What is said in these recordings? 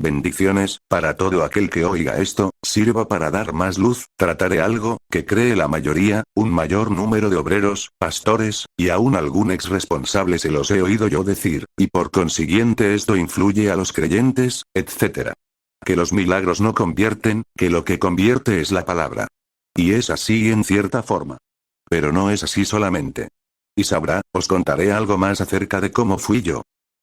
Bendiciones, para todo aquel que oiga esto, sirva para dar más luz, trataré algo, que cree la mayoría, un mayor número de obreros, pastores, y aún algún ex responsable se los he oído yo decir, y por consiguiente esto influye a los creyentes, etc. Que los milagros no convierten, que lo que convierte es la palabra. Y es así en cierta forma. Pero no es así solamente. Y sabrá, os contaré algo más acerca de cómo fui yo.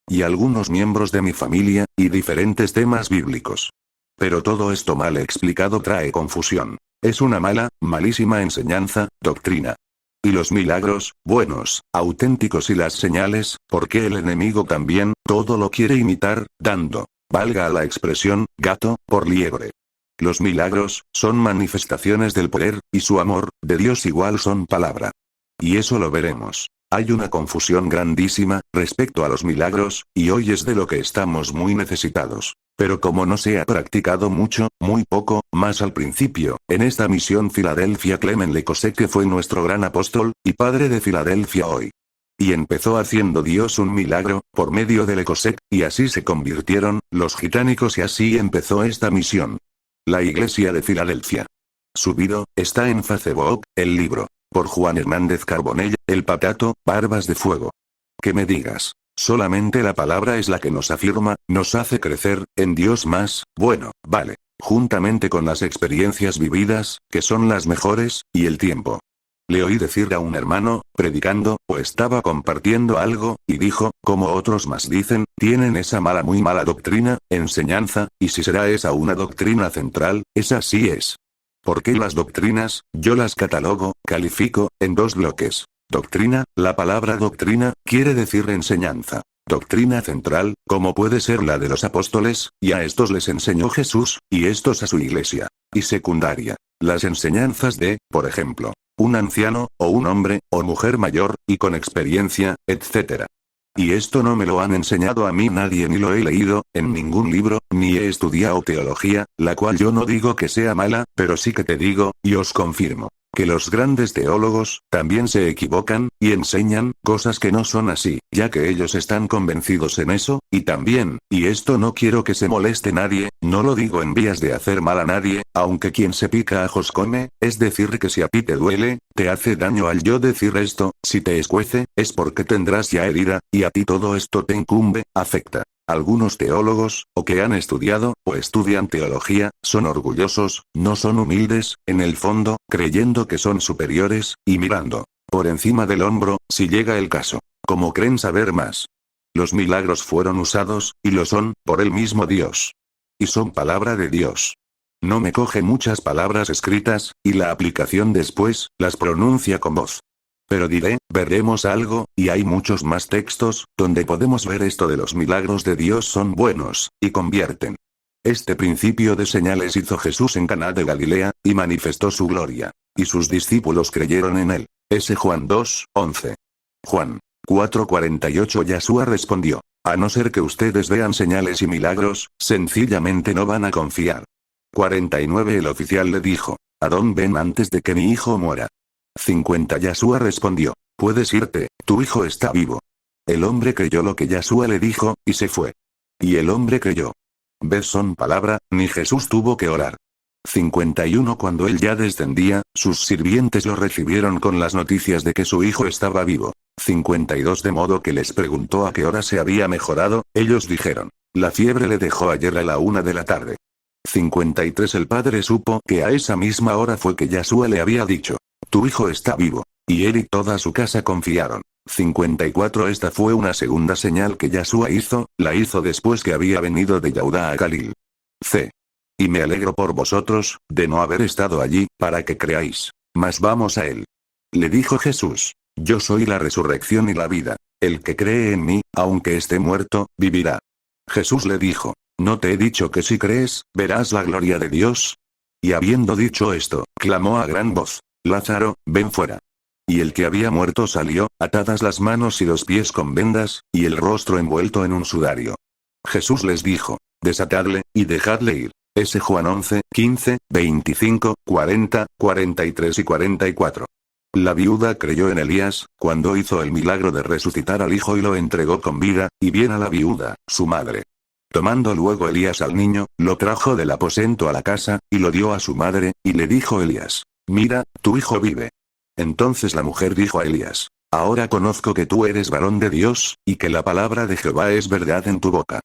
Y algunos miembros de mi familia, y diferentes temas bíblicos. Pero todo esto mal explicado trae confusión. Es una mala, malísima enseñanza, doctrina. Y los milagros, buenos, auténticos y las señales, porque el enemigo también, todo lo quiere imitar, dando, valga la expresión, gato, por liebre. Los milagros, son manifestaciones del poder, y su amor, de Dios igual son palabra. Y eso lo veremos. Hay una confusión grandísima, respecto a los milagros, y hoy es de lo que estamos muy necesitados. Pero como no se ha practicado mucho, muy poco, más al principio, en esta misión Filadelfia Clement Lecosec que fue nuestro gran apóstol, y padre de Filadelfia hoy. Y empezó haciendo Dios un milagro, por medio de Lecosec, y así se convirtieron, los gitánicos y así empezó esta misión. La Iglesia de Filadelfia. Subido, está en Facebook, el libro. Por Juan Hernández Carbonell, El Patato, Barbas de Fuego. Que me digas, solamente la palabra es la que nos afirma, nos hace crecer, en Dios más, bueno, vale, juntamente con las experiencias vividas, que son las mejores, y el tiempo. Le oí decir a un hermano, predicando, o estaba compartiendo algo, y dijo, como otros más dicen, tienen esa mala muy mala doctrina, enseñanza, y si será esa una doctrina central, esa sí es. Porque las doctrinas, yo las catalogo, califico, en dos bloques. Doctrina, la palabra doctrina, quiere decir enseñanza. Doctrina central, como puede ser la de los apóstoles, y a estos les enseñó Jesús, y estos a su iglesia. Y secundaria, las enseñanzas de, por ejemplo, un anciano, o un hombre, o mujer mayor, y con experiencia, etc. Y esto no me lo han enseñado a mí nadie ni lo he leído, en ningún libro, ni he estudiado teología, la cual yo no digo que sea mala, pero sí que te digo, y os confirmo, que los grandes teólogos, también se equivocan, y enseñan, cosas que no son así, ya que ellos están convencidos en eso, y también, y esto no quiero que se moleste nadie, no lo digo en vías de hacer mal a nadie, aunque quien se pica ajos come, es decir que si a ti te duele, te hace daño al yo decir esto, si te escuece, es porque tendrás ya herida, y a ti todo esto te incumbe, afecta. Algunos teólogos, o que han estudiado, o estudian teología, son orgullosos, no son humildes, en el fondo, creyendo que son superiores, y mirando por encima del hombro, si llega el caso. Como creen saber más. Los milagros fueron usados, y lo son, por el mismo Dios. Y son palabra de Dios. No me coge muchas palabras escritas, y la aplicación después, las pronuncia con voz. Pero diré, veremos algo, y hay muchos más textos, donde podemos ver esto de los milagros de Dios son buenos, y convierten. Este principio de señales hizo Jesús en Caná de Galilea, y manifestó su gloria. Y sus discípulos creyeron en él. S. Juan 2, 11. Juan 4:48 Yeshua respondió, a no ser que ustedes vean señales y milagros, sencillamente no van a confiar. 49 El oficial le dijo, ¿a dónde ven antes de que mi hijo muera? 50 Yeshua respondió, puedes irte, tu hijo está vivo. El hombre creyó lo que Yeshua le dijo, y se fue. Y el hombre creyó. ¿Ves son palabra? Ni Jesús tuvo que orar. 51 Cuando él ya descendía, sus sirvientes lo recibieron con las noticias de que su hijo estaba vivo. 52 De modo que les preguntó a qué hora se había mejorado, ellos dijeron, la fiebre le dejó ayer a la 1 de la tarde. 53 El padre supo que a esa misma hora fue que Yeshua le había dicho, tu hijo está vivo. Y él y toda su casa confiaron. 54 Esta fue una segunda señal que Yeshua hizo, la hizo después que había venido de Yaudá a Galil. C. Y me alegro por vosotros, de no haber estado allí, para que creáis. Mas vamos a él. Le dijo Jesús, yo soy la resurrección y la vida. El que cree en mí, aunque esté muerto, vivirá. Jesús le dijo, ¿no te he dicho que si crees, verás la gloria de Dios? Y habiendo dicho esto, clamó a gran voz, Lázaro, ven fuera. Y el que había muerto salió, atadas las manos y los pies con vendas, y el rostro envuelto en un sudario. Jesús les dijo, desatadle, y dejadle ir. S. Juan 11, 15, 25, 40, 43 y 44. La viuda creyó en Elías, cuando hizo el milagro de resucitar al hijo y lo entregó con vida, y bien a la viuda, su madre. Tomando luego Elías al niño, lo trajo del aposento a la casa, y lo dio a su madre, y le dijo Elías: Mira, tu hijo vive. Entonces la mujer dijo a Elías: Ahora conozco que tú eres varón de Dios, y que la palabra de Jehová es verdad en tu boca.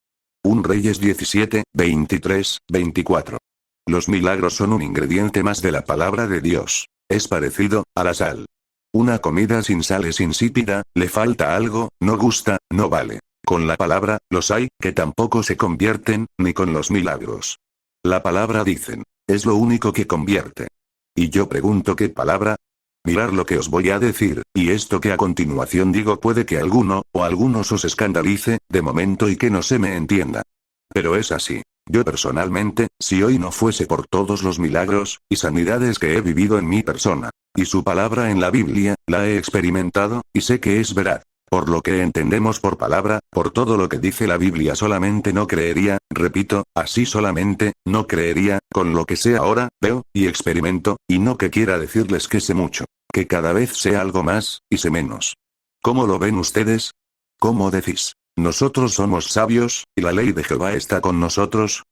1 Reyes 17, 23, 24. Los milagros son un ingrediente más de la palabra de Dios. Es parecido a la sal. Una comida sin sal es insípida, le falta algo, no gusta, no vale. Con la palabra, los hay, que tampoco se convierten, ni con los milagros. La palabra, dicen, es lo único que convierte. Y yo pregunto, ¿qué palabra? Mirad lo que os voy a decir, y esto que a continuación digo puede que alguno, o algunos os escandalice, de momento, y que no se me entienda. Pero es así. Yo personalmente, si hoy no fuese por todos los milagros y sanidades que he vivido en mi persona, y su palabra en la Biblia, la he experimentado, y sé que es verdad. Por lo que entendemos por palabra, por todo lo que dice la Biblia, solamente no creería, repito, así solamente, no creería, con lo que sé ahora, veo, y experimento, y no que quiera decirles que sé mucho, que cada vez sé algo más, y sé menos. ¿Cómo lo ven ustedes? ¿Cómo decís? ¿Nosotros somos sabios, y la ley de Jehová está con nosotros?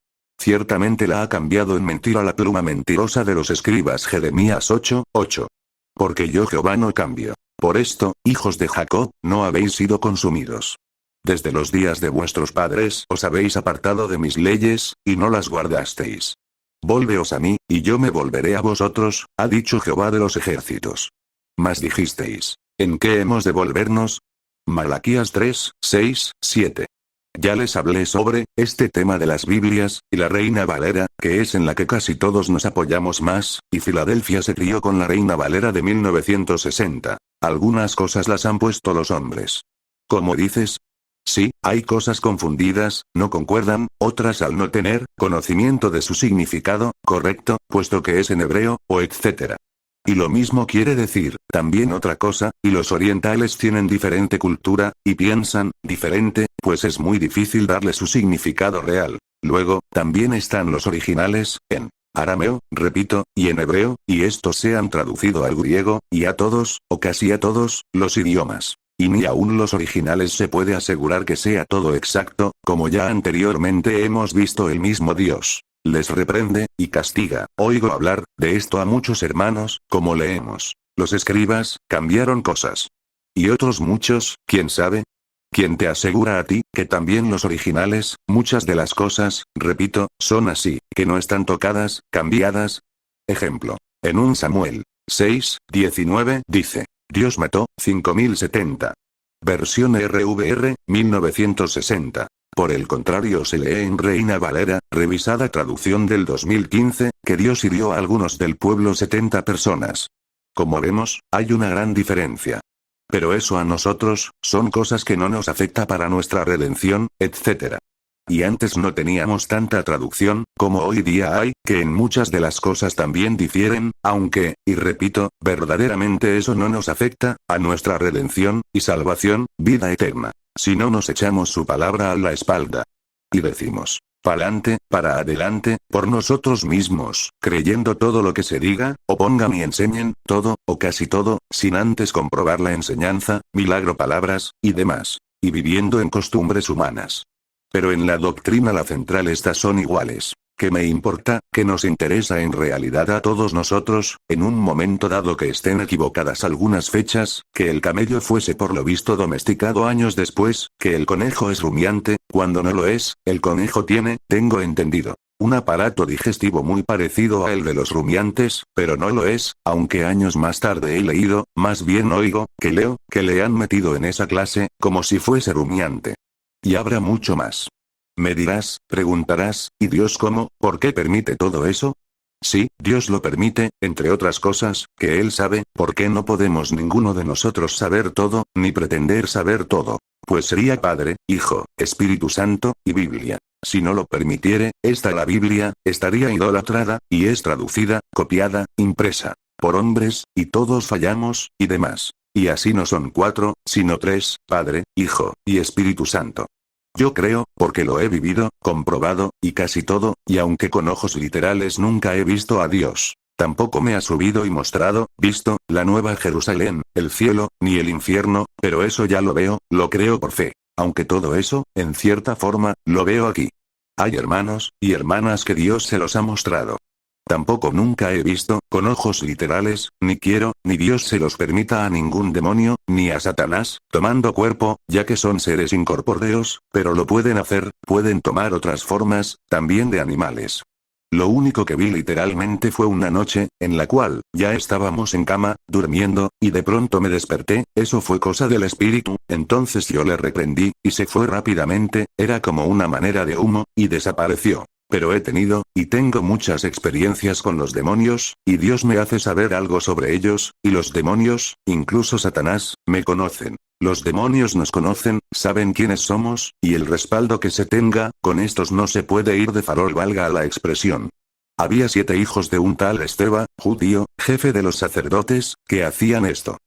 Ciertamente la ha cambiado en mentira la pluma mentirosa de los escribas. Jeremías 8, 8. Porque yo Jehová no cambio. Por esto, hijos de Jacob, no habéis sido consumidos. Desde los días de vuestros padres os habéis apartado de mis leyes, y no las guardasteis. Volveos a mí, y yo me volveré a vosotros, ha dicho Jehová de los ejércitos. Mas dijisteis: ¿en qué hemos de volvernos? Malaquías 3, 6, 7. Ya les hablé sobre este tema de las Biblias, y la Reina Valera, que es en la que casi todos nos apoyamos más, y Filadelfia se crió con la Reina Valera de 1960. Algunas cosas las han puesto los hombres. ¿Cómo dices? Sí, hay cosas confundidas, no concuerdan, otras al no tener conocimiento de su significado correcto, puesto que es en hebreo, o etc. Y lo mismo quiere decir, también otra cosa, y los orientales tienen diferente cultura, y piensan, diferente, pues es muy difícil darle su significado real. Luego, también están los originales, en arameo, repito, y en hebreo, y estos se han traducido al griego, y a todos, o casi a todos, los idiomas. Y ni aún los originales se puede asegurar que sea todo exacto, como ya anteriormente hemos visto. El mismo Dios les reprende, y castiga. Oigo hablar de esto a muchos hermanos, como leemos. Los escribas cambiaron cosas. Y otros muchos, ¿quién sabe? ¿Quién te asegura a ti, que también los originales, muchas de las cosas, repito, son así, que no están tocadas, cambiadas? Ejemplo. En 1 Samuel 6, 19, dice: Dios mató 5070. Versión RVR, 1960. Por el contrario, se lee en Reina Valera, revisada traducción del 2015, que Dios hirió a algunos del pueblo 70 personas. Como vemos, hay una gran diferencia. Pero eso a nosotros, son cosas que no nos afecta para nuestra redención, etc. Y antes no teníamos tanta traducción, como hoy día hay, que en muchas de las cosas también difieren, aunque, y repito, verdaderamente eso no nos afecta, a nuestra redención, y salvación, vida eterna. Si no nos echamos su palabra a la espalda. Y decimos: pa'lante, para adelante, por nosotros mismos, creyendo todo lo que se diga, o pongan y enseñen, todo, o casi todo, sin antes comprobar la enseñanza, milagro palabras, y demás. Y viviendo en costumbres humanas. Pero en la doctrina la central estas son iguales. ¿Qué me importa, que nos interesa en realidad a todos nosotros, en un momento dado que estén equivocadas algunas fechas, que el camello fuese por lo visto domesticado años después, que el conejo es rumiante, cuando no lo es, el conejo tiene, tengo entendido, un aparato digestivo muy parecido a el de los rumiantes, pero no lo es, aunque años más tarde he leído, más bien oigo, que leo, que le han metido en esa clase, como si fuese rumiante. Y habrá mucho más. Me dirás, preguntarás, ¿y Dios cómo, por qué permite todo eso? Sí, Dios lo permite, entre otras cosas, que Él sabe, ¿por qué no podemos ninguno de nosotros saber todo, ni pretender saber todo? Pues sería Padre, Hijo, Espíritu Santo, y Biblia. Si no lo permitiere, la Biblia, estaría idolatrada, y es traducida, copiada, impresa, por hombres, y todos fallamos, y demás. Y así no son 4, sino 3, Padre, Hijo, y Espíritu Santo. Yo creo, porque lo he vivido, comprobado, y casi todo, y aunque con ojos literales nunca he visto a Dios, tampoco me ha subido y mostrado, visto, la nueva Jerusalén, el cielo, ni el infierno, pero eso ya lo veo, lo creo por fe. Aunque todo eso, en cierta forma, lo veo aquí. Hay hermanos y hermanas que Dios se los ha mostrado. Tampoco nunca he visto, con ojos literales, ni quiero, ni Dios se los permita a ningún demonio, ni a Satanás, tomando cuerpo, ya que son seres incorpóreos, pero lo pueden hacer, pueden tomar otras formas, también de animales. Lo único que vi literalmente fue una noche, en la cual, ya estábamos en cama, durmiendo, y de pronto me desperté, eso fue cosa del espíritu, entonces yo le reprendí, y se fue rápidamente, era como una manera de humo, y desapareció. Pero he tenido, y tengo muchas experiencias con los demonios, y Dios me hace saber algo sobre ellos, y los demonios, incluso Satanás, me conocen. Los demonios nos conocen, saben quiénes somos, y el respaldo que se tenga, con estos no se puede ir de farol, valga la expresión. Había 7 hijos de un tal Esteba, judío, jefe de los sacerdotes, que hacían esto.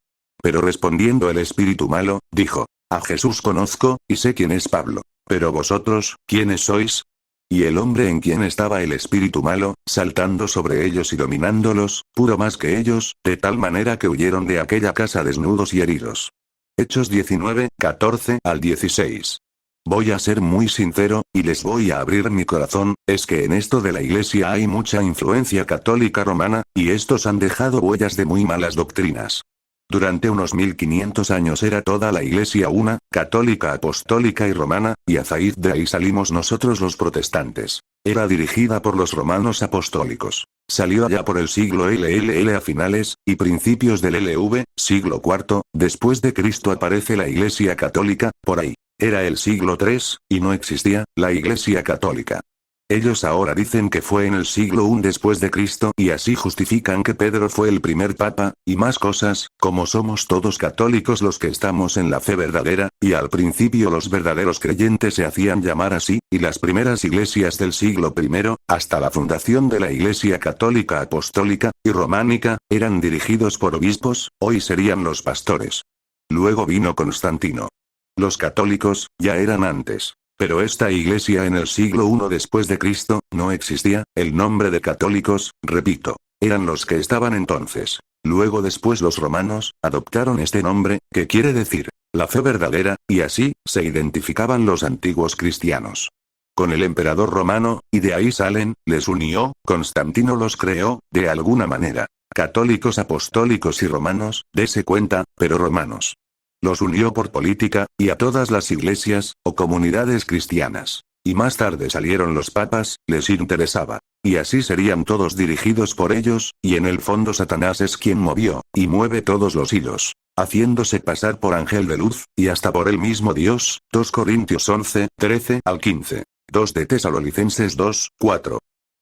Pero respondiendo el espíritu malo, dijo: a Jesús conozco, y sé quién es Pablo. Pero vosotros, ¿quiénes sois? Y el hombre en quien estaba el espíritu malo, saltando sobre ellos y dominándolos, pudo más que ellos, de tal manera que huyeron de aquella casa desnudos y heridos. Hechos 19, 14 al 16. Voy a ser muy sincero, y les voy a abrir mi corazón, es que en esto de la iglesia hay mucha influencia católica romana, y estos han dejado huellas de muy malas doctrinas. Durante unos 1500 años era toda la iglesia una, católica, apostólica y romana, y a raíz de ahí salimos nosotros los protestantes. Era dirigida por los romanos apostólicos. Salió allá por el siglo LLL a finales, y principios del LV, siglo IV, después de Cristo aparece la iglesia católica, por ahí. Era el siglo III, y no existía, la iglesia católica. Ellos ahora dicen que fue en el siglo I después de Cristo y así justifican que Pedro fue el primer papa, y más cosas, como somos todos católicos los que estamos en la fe verdadera, y al principio los verdaderos creyentes se hacían llamar así, y las primeras iglesias del siglo I, hasta la fundación de la iglesia católica apostólica, y románica, eran dirigidos por obispos, hoy serían los pastores. Luego vino Constantino. Los católicos, ya eran antes. Pero esta iglesia en el siglo I después de Cristo, no existía, el nombre de católicos, repito, eran los que estaban entonces. Luego después los romanos, adoptaron este nombre, que quiere decir, la fe verdadera, y así, se identificaban los antiguos cristianos con el emperador romano, y de ahí salen, les unió, Constantino los creó, de alguna manera. Católicos apostólicos y romanos, dese cuenta, pero romanos. Los unió por política, y a todas las iglesias, o comunidades cristianas. Y más tarde salieron los papas, les interesaba. Y así serían todos dirigidos por ellos, y en el fondo Satanás es quien movió, y mueve todos los hilos, haciéndose pasar por ángel de luz, y hasta por el mismo Dios, 2 Corintios 11, 13 al 15. 2 de Tesalonicenses 2, 4.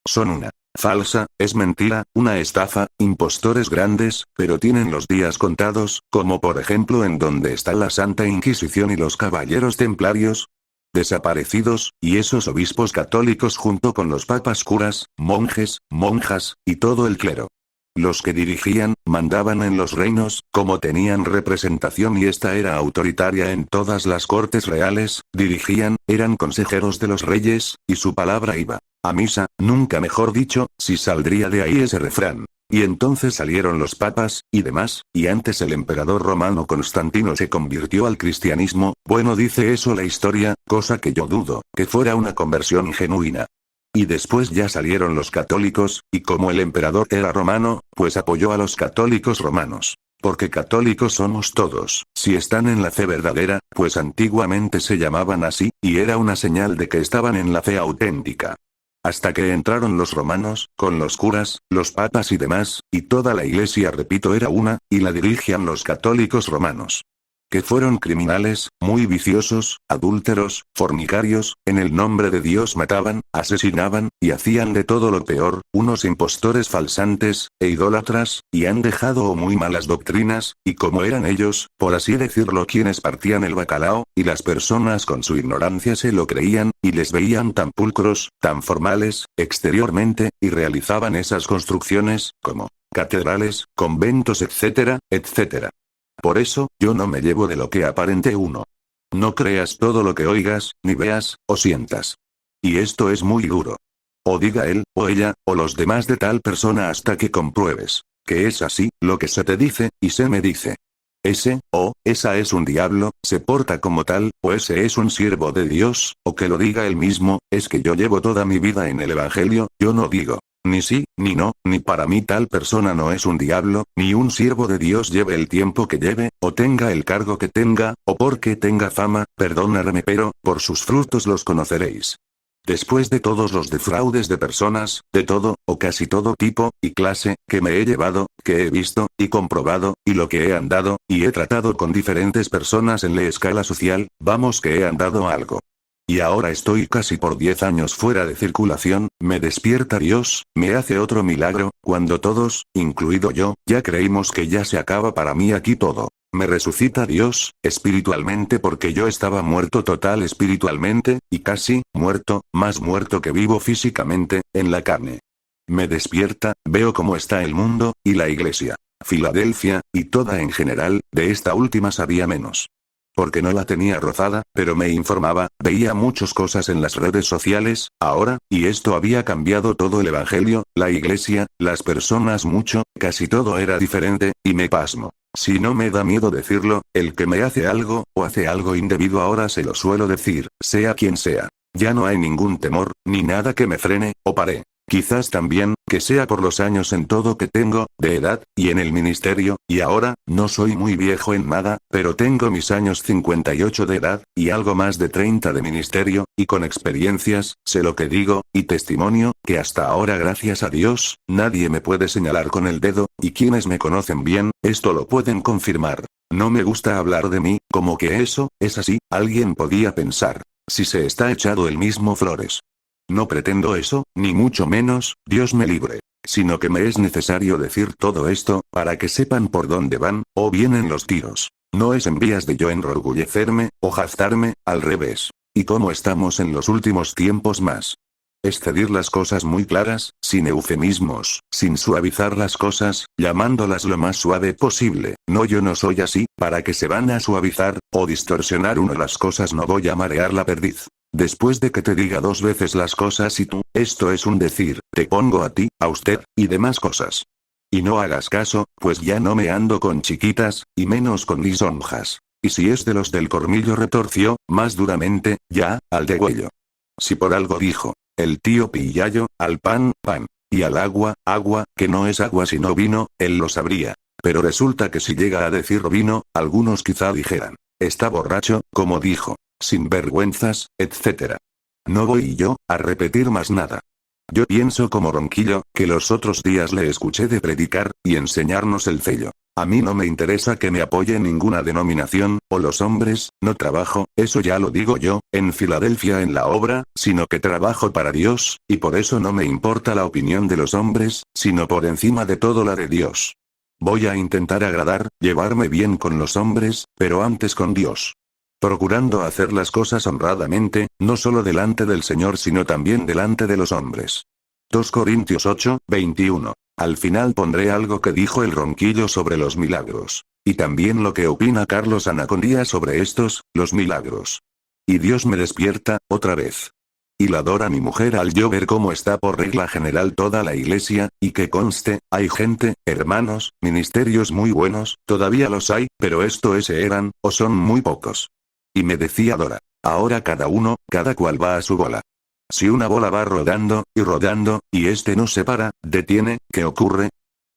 Son una falsa, es mentira, una estafa, impostores grandes, pero tienen los días contados, como por ejemplo en donde está la Santa Inquisición y los caballeros templarios desaparecidos, y esos obispos católicos junto con los papas, curas, monjes, monjas, y todo el clero. Los que dirigían, mandaban en los reinos, como tenían representación y esta era autoritaria en todas las cortes reales, dirigían, eran consejeros de los reyes, y su palabra iba a misa, nunca mejor dicho, si saldría de ahí ese refrán. Y entonces salieron los papas, y demás, y antes el emperador romano Constantino se convirtió al cristianismo, bueno dice eso la historia, cosa que yo dudo, que fuera una conversión genuina. Y después ya salieron los católicos, y como el emperador era romano, pues apoyó a los católicos romanos. Porque católicos somos todos, si están en la fe verdadera, pues antiguamente se llamaban así, y era una señal de que estaban en la fe auténtica. Hasta que entraron los romanos, con los curas, los papas y demás, y toda la iglesia repito era una, y la dirigían los católicos romanos. Que fueron criminales, muy viciosos, adúlteros, fornicarios, en el nombre de Dios mataban, asesinaban, y hacían de todo lo peor, unos impostores falsantes, e idólatras, y han dejado muy malas doctrinas, y como eran ellos, por así decirlo quienes partían el bacalao, y las personas con su ignorancia se lo creían, y les veían tan pulcros, tan formales, exteriormente, y realizaban esas construcciones, como catedrales, conventos etcétera, etcétera. Por eso, yo no me llevo de lo que aparente uno. No creas todo lo que oigas, ni veas, o sientas. Y esto es muy duro. O diga él, o ella, o los demás de tal persona hasta que compruebes que es así, lo que se te dice, y se me dice. Esa es un diablo, se porta como tal, o ese es un siervo de Dios, o que lo diga él mismo, es que yo llevo toda mi vida en el Evangelio, yo no digo ni sí, ni no, ni para mí tal persona no es un diablo, ni un siervo de Dios lleve el tiempo que lleve, o tenga el cargo que tenga, o porque tenga fama, perdonadme pero, por sus frutos los conoceréis. Después de todos los defraudes de personas, de todo, o casi todo tipo, y clase, que me he llevado, que he visto, y comprobado, y lo que he andado, y he tratado con diferentes personas en la escala social, vamos que he andado algo. Y ahora estoy casi por 10 años fuera de circulación, me despierta Dios, me hace otro milagro, cuando todos, incluido yo, ya creímos que ya se acaba para mí aquí todo. Me resucita Dios, espiritualmente porque yo estaba muerto total espiritualmente, y casi, muerto, más muerto que vivo físicamente, en la carne. Me despierta, veo cómo está el mundo, y la iglesia. Filadelfia, y toda en general, de esta última sabía menos. Porque no la tenía rozada, pero me informaba, veía muchas cosas en las redes sociales, ahora, y esto había cambiado todo el evangelio, la iglesia, las personas mucho, casi todo era diferente, y me pasmo. Si no me da miedo decirlo, el que me hace algo, o hace algo indebido ahora se lo suelo decir, sea quien sea. Ya no hay ningún temor, ni nada que me frene, o pare. Quizás también, que sea por los años en todo que tengo, de edad, y en el ministerio, y ahora, no soy muy viejo en nada, pero tengo mis años 58 de edad, y algo más de 30 de ministerio, y con experiencias, sé lo que digo, y testimonio, que hasta ahora gracias a Dios, nadie me puede señalar con el dedo, y quienes me conocen bien, esto lo pueden confirmar. No me gusta hablar de mí, como que eso, es así, alguien podía pensar. Si se está echado el mismo flores. No pretendo eso, ni mucho menos, Dios me libre. Sino que me es necesario decir todo esto, para que sepan por dónde van, o vienen los tiros. No es en vías de yo enorgullecerme, o jactarme, al revés. Y como estamos en los últimos tiempos más. Es decir las cosas muy claras, sin eufemismos, sin suavizar las cosas, llamándolas lo más suave posible. No, yo no soy así, para que se van a suavizar, o distorsionar uno las cosas no voy a marear la perdiz. Después de que te diga 2 veces las cosas y tú, esto es un decir, te pongo a ti, a usted, y demás cosas. Y no hagas caso, pues ya no me ando con chiquitas, y menos con lisonjas. Y si es de los del cornillo retorció, más duramente, ya, al degüello. Si por algo dijo, el tío Pillayo, al pan, pan, y al agua, agua, que no es agua sino vino, él lo sabría. Pero resulta que si llega a decir vino, algunos quizá dijeran, está borracho, como dijo. Sin vergüenzas, etc. No voy yo a repetir más nada. Yo pienso como Ronquillo, que los otros días le escuché de predicar, y enseñarnos el cello. A mí no me interesa que me apoye ninguna denominación, o los hombres, no trabajo, eso ya lo digo yo, en Filadelfia en la obra, sino que trabajo para Dios, y por eso no me importa la opinión de los hombres, sino por encima de todo la de Dios. Voy a intentar agradar, llevarme bien con los hombres, pero antes con Dios. Procurando hacer las cosas honradamente, no solo delante del Señor sino también delante de los hombres. 2 Corintios 8, 21. Al final pondré algo que dijo el Ronquillo sobre los milagros. Y también lo que opina Carlos Anacondía sobre estos, los milagros. Y Dios me despierta, otra vez. Y la adora mi mujer al yo ver cómo está por regla general toda la iglesia, y que conste, hay gente, hermanos, ministerios muy buenos, todavía los hay, pero esto eran, o son muy pocos. Y me decía Dora, ahora cada cual va a su bola. Si una bola va rodando, y este no se para, detiene, ¿qué ocurre?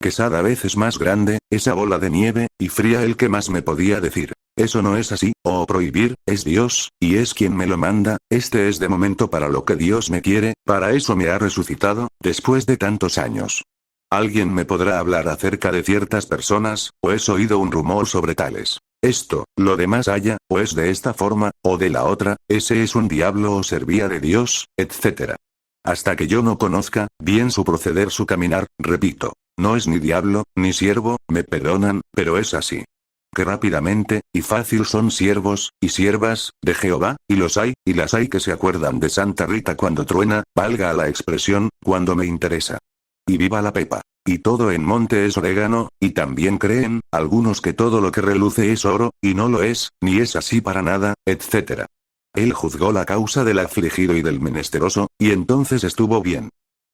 Que cada vez es más grande, esa bola de nieve, y fría el que más me podía decir. Eso no es así, o prohibir, es Dios, y es quien me lo manda, este es de momento para lo que Dios me quiere, para eso me ha resucitado, después de tantos años. Alguien me podrá hablar acerca de ciertas personas, o he oído un rumor sobre tales. Esto, lo demás haya, o es de esta forma, o de la otra, ese es un diablo o servía de Dios, etc. Hasta que yo no conozca, bien su proceder su caminar, repito, no es ni diablo, ni siervo, me perdonan, pero es así. Que rápidamente, y fácil son siervos, y siervas, de Jehová, y los hay, y las hay que se acuerdan de Santa Rita cuando truena, valga la expresión, cuando me interesa. Y viva la pepa. Y todo en monte es orégano, y también creen, algunos que todo lo que reluce es oro, y no lo es, ni es así para nada, etc. Él juzgó la causa del afligido y del menesteroso, y entonces estuvo bien.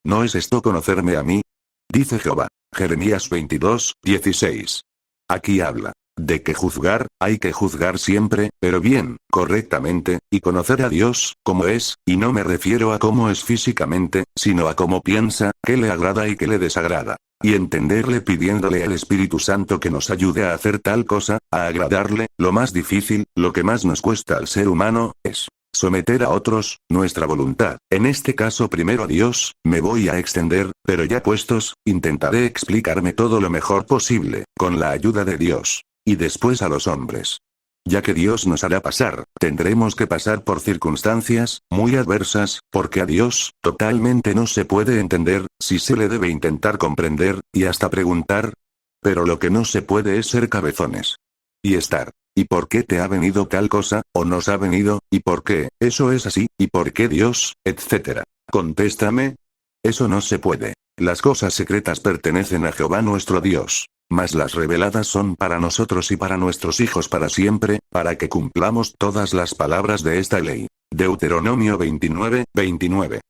¿No es esto conocerme a mí? Dice Jehová. Jeremías 22, 16. Aquí habla De que juzgar, hay que juzgar siempre, pero bien, correctamente, y conocer a Dios, como es, y no me refiero a cómo es físicamente, sino a cómo piensa, qué le agrada y qué le desagrada. Y entenderle pidiéndole al Espíritu Santo que nos ayude a hacer tal cosa, a agradarle. Lo más difícil, lo que más nos cuesta al ser humano, es someter a otros, nuestra voluntad. En este caso primero a Dios, me voy a extender, pero ya puestos, intentaré explicarme todo lo mejor posible, con la ayuda de Dios. Y después a los hombres. Ya que Dios nos hará pasar, tendremos que pasar por circunstancias muy adversas, porque a Dios totalmente no se puede entender, si se le debe intentar comprender, y hasta preguntar. Pero lo que no se puede es ser cabezones. Y estar. ¿Y por qué te ha venido tal cosa, o nos ha venido, y por qué, eso es así, y por qué Dios, etcétera? Contéstame. Eso no se puede. Las cosas secretas pertenecen a Jehová nuestro Dios. Mas las reveladas son para nosotros y para nuestros hijos para siempre, para que cumplamos todas las palabras de esta ley. Deuteronomio 29, 29.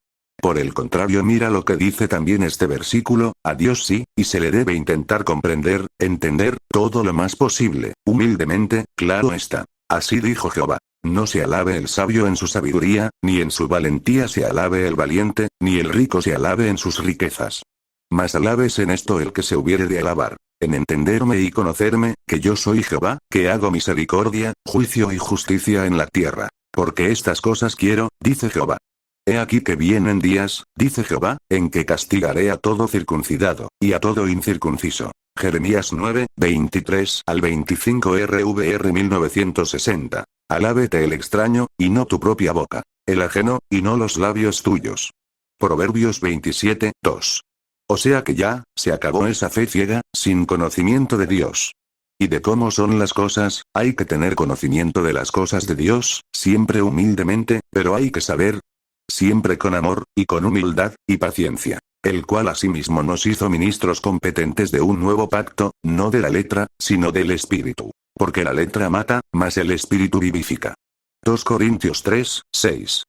Por el contrario, mira lo que dice también este versículo: a Dios sí, y se le debe intentar comprender, entender, todo lo más posible, humildemente, claro está. Así dijo Jehová. No se alabe el sabio en su sabiduría, ni en su valentía se alabe el valiente, ni el rico se alabe en sus riquezas. Mas alabes en esto el que se hubiere de alabar, en entenderme y conocerme, que yo soy Jehová, que hago misericordia, juicio y justicia en la tierra. Porque estas cosas quiero, dice Jehová. He aquí que vienen días, dice Jehová, en que castigaré a todo circuncidado, y a todo incircunciso. Jeremías 9, 23 al 25 RVR 1960. Alábete el extraño, y no tu propia boca. El ajeno, y no los labios tuyos. Proverbios 27, 2. O sea que ya, se acabó esa fe ciega, sin conocimiento de Dios. Y de cómo son las cosas, hay que tener conocimiento de las cosas de Dios, siempre humildemente, pero hay que saber, siempre con amor, y con humildad, y paciencia. El cual asimismo nos hizo ministros competentes de un nuevo pacto, no de la letra, sino del Espíritu. Porque la letra mata, mas el Espíritu vivifica. 2 Corintios 3, 6.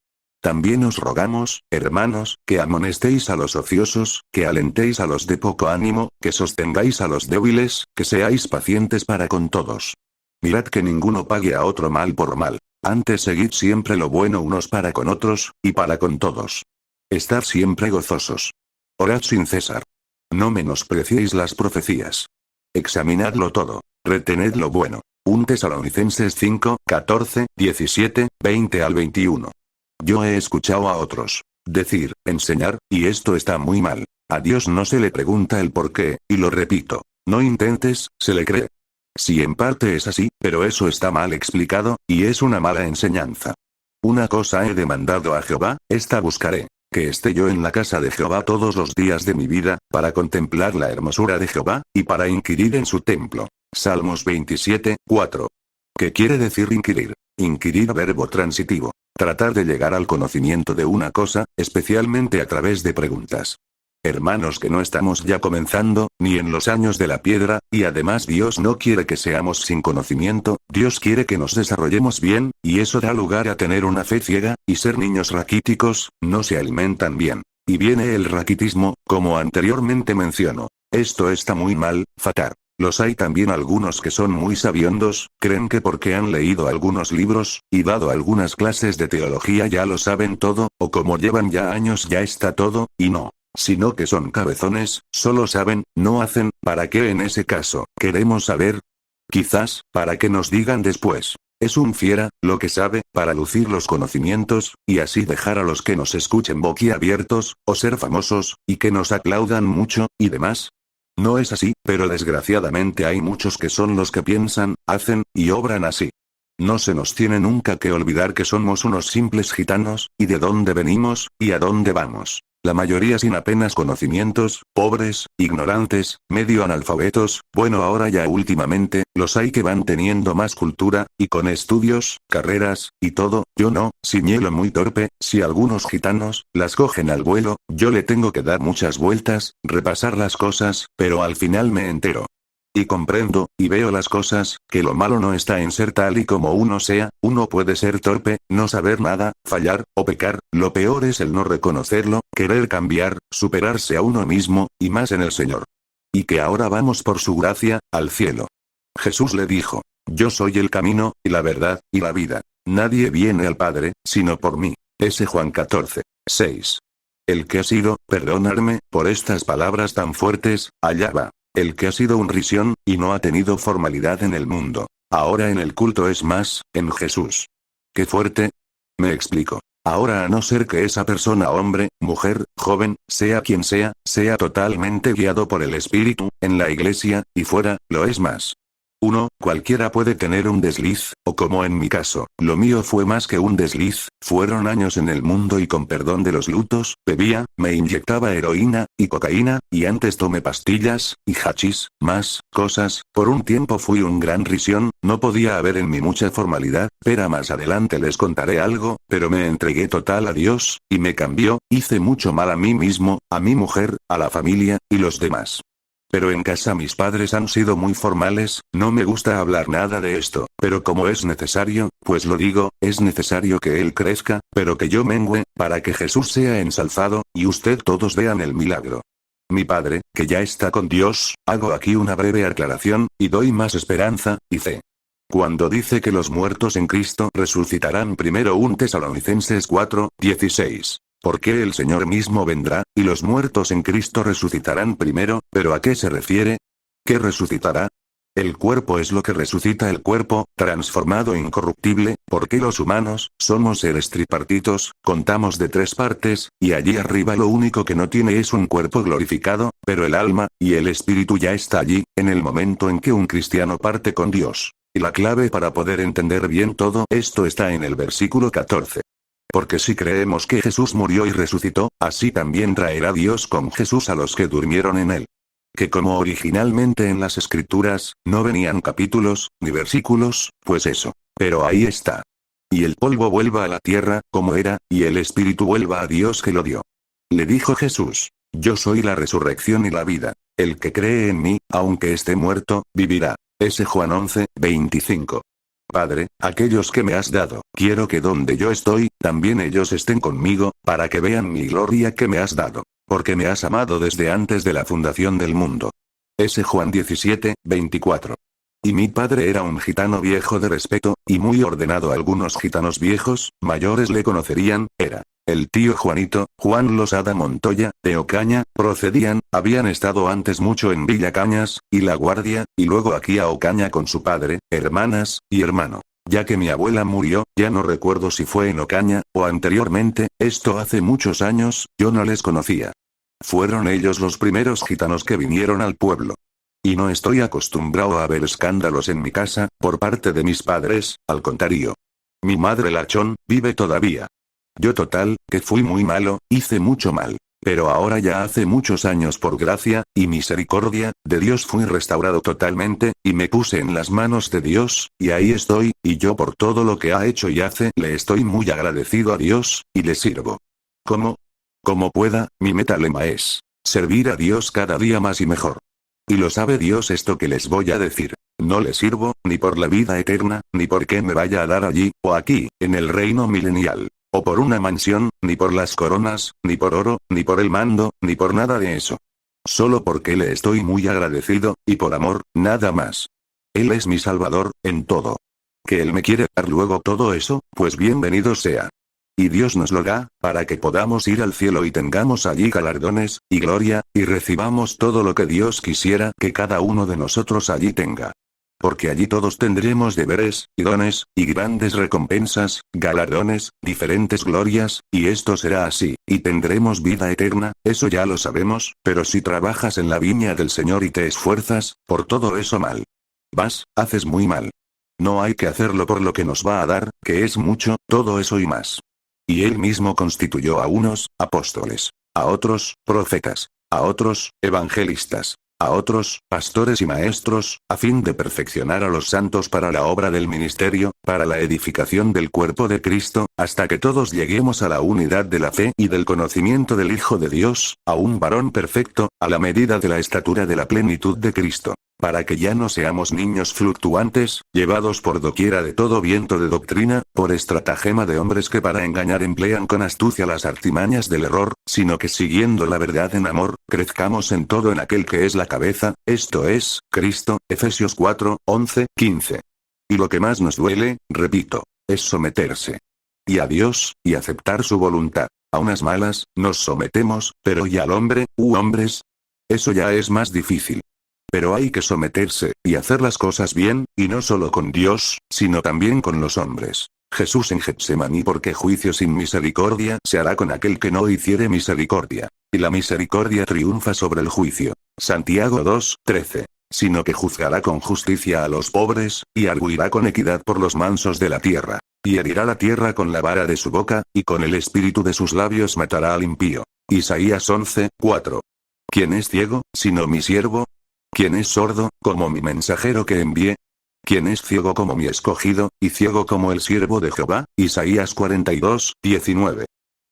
También os rogamos, hermanos, que amonestéis a los ociosos, que alentéis a los de poco ánimo, que sostengáis a los débiles, que seáis pacientes para con todos. Mirad que ninguno pague a otro mal por mal. Antes seguid siempre lo bueno unos para con otros, y para con todos. Estad siempre gozosos. Orad sin cesar. No menospreciéis las profecías. Examinadlo todo. Retened lo bueno. 1 Tesalonicenses 5, 14, 17, 20 al 21. Yo he escuchado a otros decir, enseñar, y esto está muy mal. A Dios no se le pregunta el por qué, y lo repito. No intentes, se le cree. Sí, en parte es así, pero eso está mal explicado, y es una mala enseñanza. Una cosa he demandado a Jehová, esta buscaré. Que esté yo en la casa de Jehová todos los días de mi vida, para contemplar la hermosura de Jehová, y para inquirir en su templo. Salmos 27, 4. ¿Qué quiere decir inquirir? Inquirir, verbo transitivo. Tratar de llegar al conocimiento de una cosa, especialmente a través de preguntas. Hermanos, que no estamos ya comenzando, ni en los años de la piedra, y además Dios no quiere que seamos sin conocimiento, Dios quiere que nos desarrollemos bien, y eso da lugar a tener una fe ciega, y ser niños raquíticos, no se alimentan bien. Y viene el raquitismo, como anteriormente menciono. Esto está muy mal, fatal. Los hay también algunos que son muy sabiondos, creen que porque han leído algunos libros, y dado algunas clases de teología ya lo saben todo, o como llevan ya años ya está todo, y no. Sino que son cabezones, solo saben, no hacen. ¿Para qué en ese caso? ¿Queremos saber? Quizás, para que nos digan después. Es un fiera, lo que sabe, para lucir los conocimientos, y así dejar a los que nos escuchen boquiabiertos, o ser famosos, y que nos aplaudan mucho, y demás. No es así, pero desgraciadamente hay muchos que son los que piensan, hacen, y obran así. No se nos tiene nunca que olvidar que somos unos simples gitanos, y de dónde venimos, y a dónde vamos. La mayoría sin apenas conocimientos, pobres, ignorantes, medio analfabetos, bueno ahora ya últimamente, los hay que van teniendo más cultura, y con estudios, carreras, y todo, yo no, ciñelo muy torpe, si algunos gitanos, las cogen al vuelo, yo le tengo que dar muchas vueltas, repasar las cosas, pero al final me entero. Y comprendo, y veo las cosas, que lo malo no está en ser tal y como uno sea, uno puede ser torpe, no saber nada, fallar, o pecar, lo peor es el no reconocerlo, querer cambiar, superarse a uno mismo, y más en el Señor. Y que ahora vamos por su gracia, al cielo. Jesús le dijo: Yo soy el camino, y la verdad, y la vida. Nadie viene al Padre, sino por mí. Ese Juan 14, 6. El que ha sido, perdonadme, por estas palabras tan fuertes, allá va. El que ha sido un risión, y no ha tenido formalidad en el mundo. Ahora en el culto es más, en Jesús. ¡Qué fuerte! Me explico. Ahora a no ser que esa persona, hombre, mujer, joven, sea quien sea totalmente guiado por el Espíritu, en la iglesia, y fuera, lo es más. Cualquiera puede tener un desliz, o como en mi caso, lo mío fue más que un desliz, fueron años en el mundo y con perdón de los lutos, bebía, me inyectaba heroína, y cocaína, y antes tomé pastillas, y hachís, más, cosas, por un tiempo fui un gran risión, no podía haber en mí mucha formalidad, pero más adelante les contaré algo, pero me entregué total a Dios, y me cambió, hice mucho mal a mí mismo, a mi mujer, a la familia, y los demás. Pero en casa mis padres han sido muy formales, no me gusta hablar nada de esto, pero como es necesario, pues lo digo, es necesario que él crezca, pero que yo mengüe, para que Jesús sea ensalzado, y usted todos vean el milagro. Mi padre, que ya está con Dios, hago aquí una breve aclaración, y doy más esperanza, y fe. Cuando dice que los muertos en Cristo resucitarán primero, 1 Tesalonicenses 4, 16. Porque el Señor mismo vendrá, y los muertos en Cristo resucitarán primero, ¿pero a qué se refiere? ¿Qué resucitará? El cuerpo es lo que resucita el cuerpo, transformado incorruptible, porque los humanos, somos seres tripartitos, contamos de 3 partes, y allí arriba lo único que no tiene es un cuerpo glorificado, pero el alma, y el espíritu ya está allí, en el momento en que un cristiano parte con Dios. Y la clave para poder entender bien todo esto está en el versículo 14. Porque si creemos que Jesús murió y resucitó, así también traerá Dios con Jesús a los que durmieron en él. Que como originalmente en las Escrituras, no venían capítulos, ni versículos, pues eso. Pero ahí está. Y el polvo vuelva a la tierra, como era, y el espíritu vuelva a Dios que lo dio. Le dijo Jesús: Yo soy la resurrección y la vida. El que cree en mí, aunque esté muerto, vivirá. Ese Juan 11, 25. Padre, aquellos que me has dado, quiero que donde yo estoy, también ellos estén conmigo, para que vean mi gloria que me has dado. Porque me has amado desde antes de la fundación del mundo. Ese Juan 17, 24. Y mi padre era un gitano viejo de respeto, y muy ordenado. Algunos gitanos viejos, mayores le conocerían, era el tío Juanito, Juan Losada Montoya, de Ocaña, habían estado antes mucho en Villa Cañas, y La Guardia, y luego aquí a Ocaña con su padre, hermanas, y hermano. Ya que mi abuela murió, ya no recuerdo si fue en Ocaña, o anteriormente, esto hace muchos años, yo no les conocía. Fueron ellos los primeros gitanos que vinieron al pueblo. Y no estoy acostumbrado a ver escándalos en mi casa, por parte de mis padres, al contrario. Mi madre Lachón, vive todavía. Yo total, que fui muy malo, hice mucho mal. Pero ahora ya hace muchos años por gracia, y misericordia, de Dios fui restaurado totalmente, y me puse en las manos de Dios, y ahí estoy, y yo por todo lo que ha hecho y hace, le estoy muy agradecido a Dios, y le sirvo. ¿Cómo? Como pueda, mi meta lema es servir a Dios cada día más y mejor. Y lo sabe Dios esto que les voy a decir. No le sirvo, ni por la vida eterna, ni porque me vaya a dar allí, o aquí, en el reino milenial. O por una mansión, ni por las coronas, ni por oro, ni por el mando, ni por nada de eso. Solo porque le estoy muy agradecido, y por amor, nada más. Él es mi Salvador, en todo. Que Él me quiere dar luego todo eso, pues bienvenido sea. Y Dios nos lo da, para que podamos ir al cielo y tengamos allí galardones, y gloria, y recibamos todo lo que Dios quisiera que cada uno de nosotros allí tenga. Porque allí todos tendremos deberes, y dones, y grandes recompensas, galardones, diferentes glorias, y esto será así, y tendremos vida eterna, eso ya lo sabemos, pero si trabajas en la viña del Señor y te esfuerzas, por todo eso mal. Haces muy mal. No hay que hacerlo por lo que nos va a dar, que es mucho, todo eso y más. Y Él mismo constituyó a unos, apóstoles, a otros, profetas, a otros, evangelistas, a otros, pastores y maestros, a fin de perfeccionar a los santos para la obra del ministerio, para la edificación del cuerpo de Cristo, hasta que todos lleguemos a la unidad de la fe y del conocimiento del Hijo de Dios, a un varón perfecto, a la medida de la estatura de la plenitud de Cristo. para que ya no seamos niños fluctuantes, llevados por doquiera de todo viento de doctrina, por estratagema de hombres que para engañar emplean con astucia las artimañas del error, sino que siguiendo la verdad en amor, crezcamos en todo en aquel que es la cabeza, esto es, Cristo, Efesios 4, 11, 15. Y lo que más nos duele, repito, es someterse. Y a Dios, y aceptar su voluntad. A unas malas, nos sometemos, pero ¿y al hombre, hombres? Eso ya es más difícil. Pero hay que someterse, y hacer las cosas bien, y no solo con Dios, sino también con los hombres. Jesús en Getsemaní, porque juicio sin misericordia se hará con aquel que no hiciere misericordia. Y la misericordia triunfa sobre el juicio. Santiago 2, 13. Sino que juzgará con justicia a los pobres, y arguirá con equidad por los mansos de la tierra. Y herirá la tierra con la vara de su boca, y con el espíritu de sus labios matará al impío. Isaías 11, 4. ¿Quién es ciego, sino mi siervo? ¿Quién es sordo, como mi mensajero que envié? ¿Quién es ciego como mi escogido, y ciego como el siervo de Jehová? Isaías 42, 19.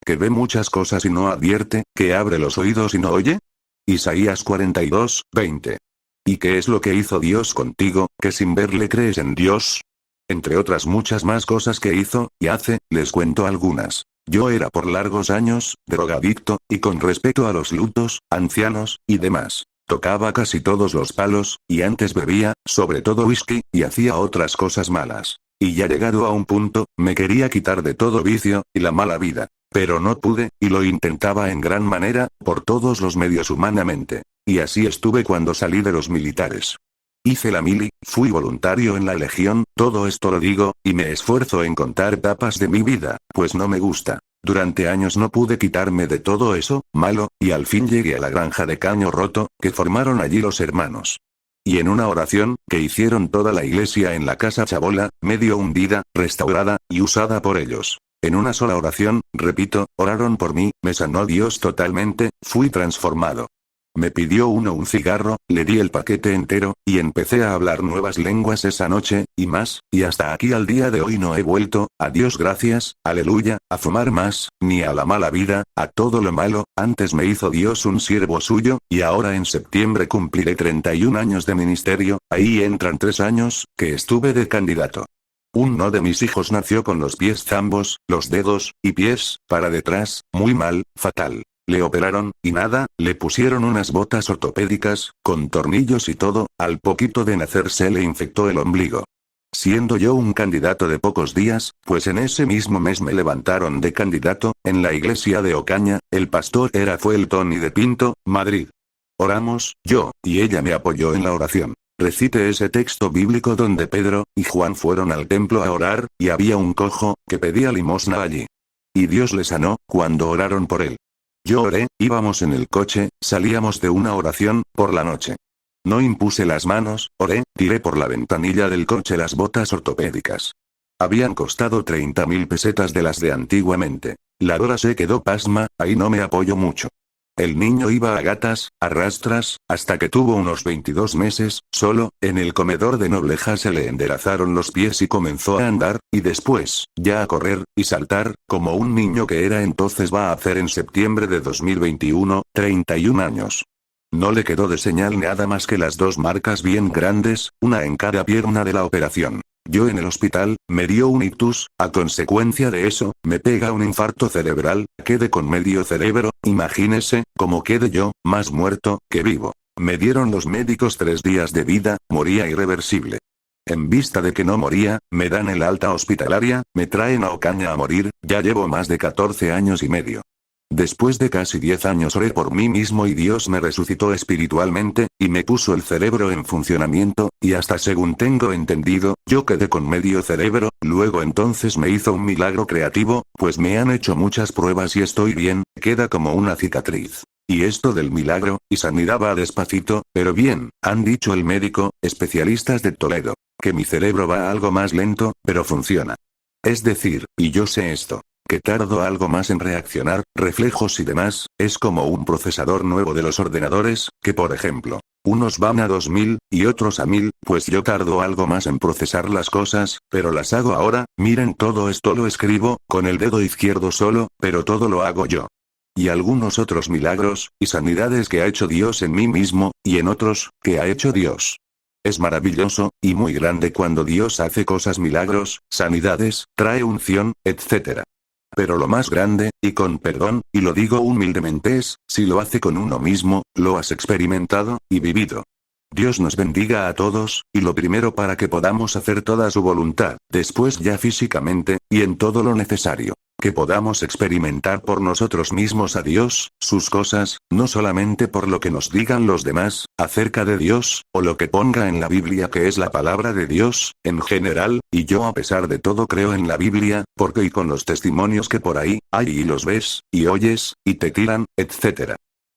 ¿Que ve muchas cosas y no advierte, que abre los oídos y no oye? Isaías 42, 20. ¿Y qué es lo que hizo Dios contigo, que sin verle crees en Dios? Entre otras muchas más cosas que hizo, y hace, les cuento algunas. Yo era por largos años, drogadicto, y con respecto a los lutos, ancianos, y demás. Tocaba casi todos los palos, y antes bebía, sobre todo whisky, y hacía otras cosas malas. Y ya llegado a un punto, me quería quitar de todo vicio, y la mala vida. Pero no pude, y lo intentaba en gran manera, por todos los medios humanamente. Y así estuve cuando salí de los militares. Hice la mili, fui voluntario en la legión, todo esto lo digo, y me esfuerzo en contar etapas de mi vida, pues no me gusta. Durante años no pude quitarme de todo eso, malo, y al fin llegué a la granja de Caño Roto, que formaron allí los hermanos. Y en una oración, que hicieron toda la iglesia en la casa chabola, medio hundida, restaurada, y usada por ellos. En una sola oración, repito, oraron por mí, me sanó Dios totalmente, fui transformado. Me pidió uno un cigarro, le di el paquete entero, y empecé a hablar nuevas lenguas esa noche, y más, y hasta aquí al día de hoy no he vuelto, a Dios gracias, aleluya, a fumar más, ni a la mala vida, a todo lo malo, antes me hizo Dios un siervo suyo, y ahora en septiembre cumpliré 31 años de ministerio, ahí entran 3 años, que estuve de candidato. Uno de mis hijos nació con los pies zambos, los dedos, y pies, para detrás, muy mal, fatal. Le operaron, y nada, le pusieron unas botas ortopédicas, con tornillos y todo, al poquito de nacer se le infectó el ombligo. Siendo yo un candidato de pocos días, pues en ese mismo mes me levantaron de candidato, en la iglesia de Ocaña, el pastor fue el Tony de Pinto, Madrid. Oramos, yo, y ella me apoyó en la oración. Recite ese texto bíblico donde Pedro y Juan fueron al templo a orar, y había un cojo, que pedía limosna allí. Y Dios le sanó, cuando oraron por él. Yo oré, íbamos en el coche, salíamos de una oración, por la noche. No impuse las manos, oré, tiré por la ventanilla del coche las botas ortopédicas. Habían costado 30.000 pesetas de las de antiguamente. La Dora se quedó pasma, ahí no me apoyo mucho. El niño iba a gatas, a rastras, hasta que tuvo unos 22 meses, solo, en el comedor de Nobleja se le enderazaron los pies y comenzó a andar, y después, ya a correr, y saltar, como un niño que era entonces va a hacer en septiembre de 2021, 31 años. No le quedó de señal nada más que las 2 marcas bien grandes, una en cada pierna de la operación. Yo en el hospital, me dio un ictus, a consecuencia de eso, me pega un infarto cerebral, quedé con medio cerebro, imagínese, como quedé yo, más muerto, que vivo. Me dieron los médicos 3 días de vida, moría irreversible. En vista de que no moría, me dan el alta hospitalaria, me traen a Ocaña a morir, ya llevo más de 14 años y medio. Después de casi 10 años oré por mí mismo y Dios me resucitó espiritualmente, y me puso el cerebro en funcionamiento, y hasta según tengo entendido, yo quedé con medio cerebro, luego entonces me hizo un milagro creativo, pues me han hecho muchas pruebas y estoy bien, queda como una cicatriz. Y esto del milagro, y sanidad va despacito, pero bien, han dicho el médico, especialistas de Toledo, que mi cerebro va algo más lento, pero funciona. Es decir, y yo sé esto, que tardo algo más en reaccionar, reflejos y demás, es como un procesador nuevo de los ordenadores, que por ejemplo, unos van a 2000, y otros a 1000, pues yo tardo algo más en procesar las cosas, pero las hago ahora, miren todo esto lo escribo, con el dedo izquierdo solo, pero todo lo hago yo. Y algunos otros milagros, y sanidades que ha hecho Dios en mí mismo, y en otros, que ha hecho Dios. Es maravilloso, y muy grande cuando Dios hace cosas milagros, sanidades, trae unción, etc. Pero lo más grande, y con perdón, y lo digo humildemente es, si lo hace con uno mismo, lo has experimentado, y vivido. Dios nos bendiga a todos, y lo primero para que podamos hacer toda su voluntad, después ya físicamente, y en todo lo necesario. Que podamos experimentar por nosotros mismos a Dios, sus cosas, no solamente por lo que nos digan los demás, acerca de Dios, o lo que ponga en la Biblia que es la palabra de Dios, en general, y yo a pesar de todo creo en la Biblia, porque y con los testimonios que por ahí, hay y los ves, y oyes, y te tiran, etc.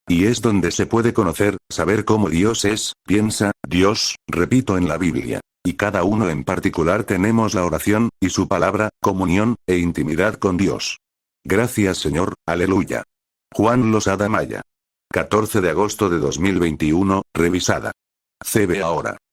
Y es donde se puede conocer, saber cómo Dios es, piensa, Dios, repito en la Biblia. Y cada uno en particular tenemos la oración, y su palabra, comunión, e intimidad con Dios. Gracias Señor, aleluya. Juan Losada Maya. 14 de agosto de 2021, revisada. CB ahora.